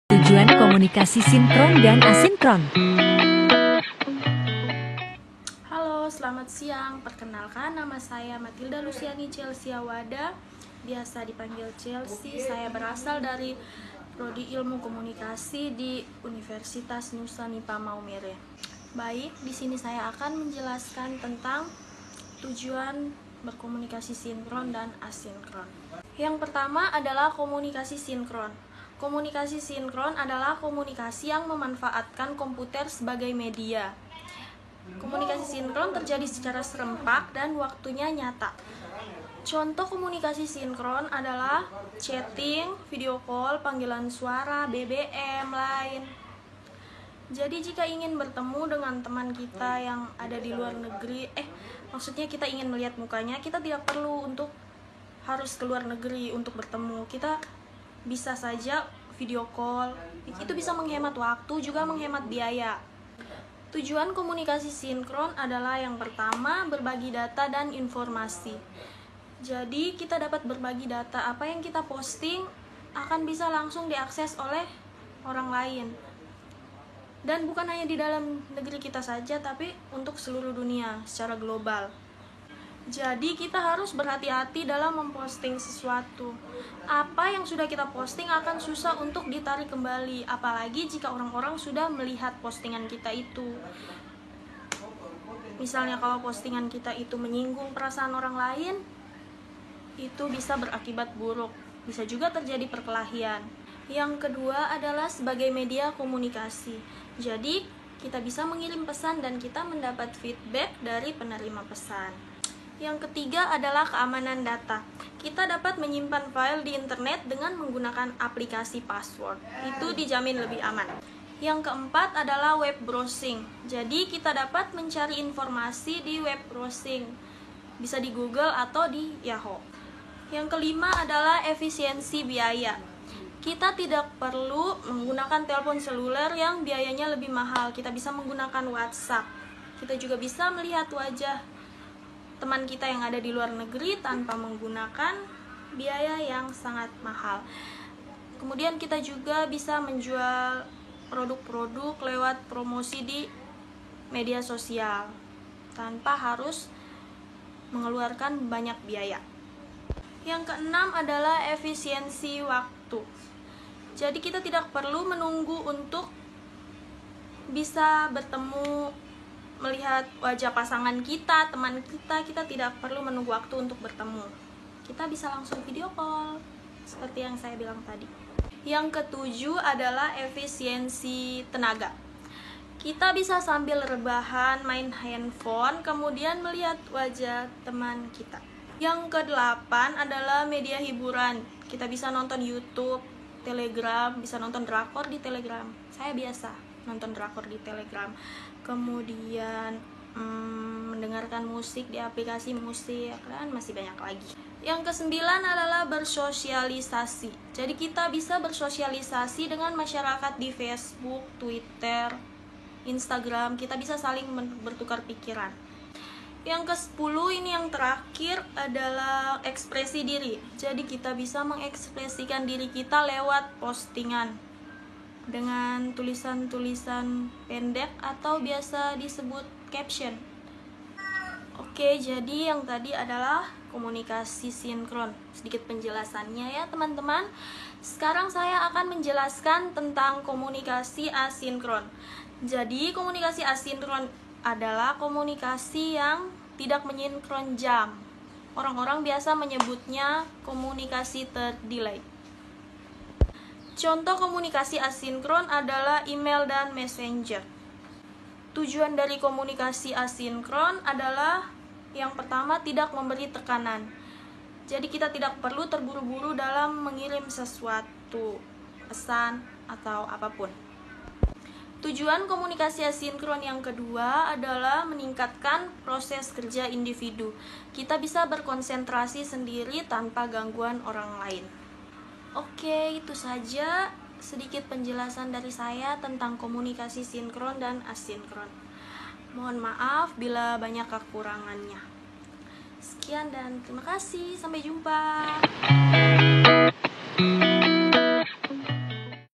Tujuan komunikasi sinkron dan asinkron. Halo, selamat siang. Perkenalkan, nama saya Matilda Luciani Chelsea Awada, biasa dipanggil Chelsea. Saya berasal dari Prodi Ilmu Komunikasi di Universitas Nusa Nipah Maumere. Baik, di sini saya akan menjelaskan tentang tujuan berkomunikasi sinkron dan asinkron. Yang pertama adalah komunikasi sinkron. Komunikasi sinkron adalah komunikasi yang memanfaatkan komputer sebagai media. Komunikasi sinkron terjadi secara serempak dan waktunya nyata. Contoh komunikasi sinkron adalah chatting, video call, panggilan suara, BBM, Line. Jadi jika ingin bertemu dengan teman kita yang ada di luar negeri, maksudnya kita ingin melihat mukanya, kita tidak perlu untuk harus ke luar negeri untuk bertemu. Kita bisa saja video call. Itu bisa menghemat waktu, juga menghemat biaya. Tujuan komunikasi sinkron adalah yang pertama, berbagi data dan informasi. Jadi kita dapat berbagi data, apa yang kita posting akan bisa langsung diakses oleh orang lain. Dan bukan hanya di dalam negeri kita saja, tapi untuk seluruh dunia secara global. Jadi kita harus berhati-hati dalam memposting sesuatu. Apa yang sudah kita posting akan susah untuk ditarik kembali, apalagi jika orang-orang sudah melihat postingan kita itu. Misalnya kalau postingan kita itu menyinggung perasaan orang lain, itu bisa berakibat buruk. Bisa juga terjadi perkelahian. Yang kedua adalah sebagai media komunikasi. Jadi kita bisa mengirim pesan dan kita mendapat feedback dari penerima pesan. Yang ketiga adalah keamanan data. Kita dapat menyimpan file di internet dengan menggunakan aplikasi password. Itu dijamin lebih aman. Yang keempat adalah web browsing. Jadi kita dapat mencari informasi di web browsing. Bisa di Google atau di Yahoo. Yang kelima adalah efisiensi biaya. Kita tidak perlu menggunakan telepon seluler yang biayanya lebih mahal. Kita bisa menggunakan WhatsApp. Kita juga bisa melihat wajah teman kita yang ada di luar negeri tanpa menggunakan biaya yang sangat mahal. Kemudian kita juga bisa menjual produk-produk lewat promosi di media sosial tanpa harus mengeluarkan banyak biaya. Yang keenam adalah efisiensi waktu. Jadi kita tidak perlu menunggu untuk bisa bertemu, melihat wajah pasangan kita, teman kita tidak perlu menunggu waktu untuk bertemu. Kita bisa langsung video call, seperti yang saya bilang tadi. Yang ketujuh adalah efisiensi tenaga. Kita bisa sambil rebahan, main handphone, kemudian melihat wajah teman kita. Yang kedelapan adalah media hiburan. Kita bisa nonton YouTube, Telegram, bisa nonton drakor di Telegram. Saya biasa nonton drakor di Telegram. Kemudian mendengarkan musik di aplikasi musik, dan masih banyak lagi. Yang kesembilan adalah bersosialisasi. Jadi kita bisa bersosialisasi dengan masyarakat di Facebook, Twitter, Instagram. Kita bisa saling bertukar pikiran. Yang ke-10 ini yang terakhir adalah ekspresi diri. Jadi kita bisa mengekspresikan diri kita lewat postingan dengan tulisan-tulisan pendek atau biasa disebut caption. Oke, jadi yang tadi adalah komunikasi sinkron. Sedikit penjelasannya ya teman-teman. Sekarang saya akan menjelaskan tentang komunikasi asinkron. Jadi komunikasi asinkron adalah komunikasi yang tidak menyinkron jam. Orang-orang biasa menyebutnya komunikasi terdelay. Contoh komunikasi asinkron adalah email dan messenger. Tujuan dari komunikasi asinkron adalah yang pertama, tidak memberi tekanan. Jadi kita tidak perlu terburu-buru dalam mengirim sesuatu, pesan atau apapun. Tujuan komunikasi asinkron yang kedua adalah meningkatkan proses kerja individu. Kita bisa berkonsentrasi sendiri tanpa gangguan orang lain. Oke, itu saja sedikit penjelasan dari saya tentang komunikasi sinkron dan asinkron. Mohon maaf bila banyak kekurangannya. Sekian dan terima kasih. Sampai jumpa.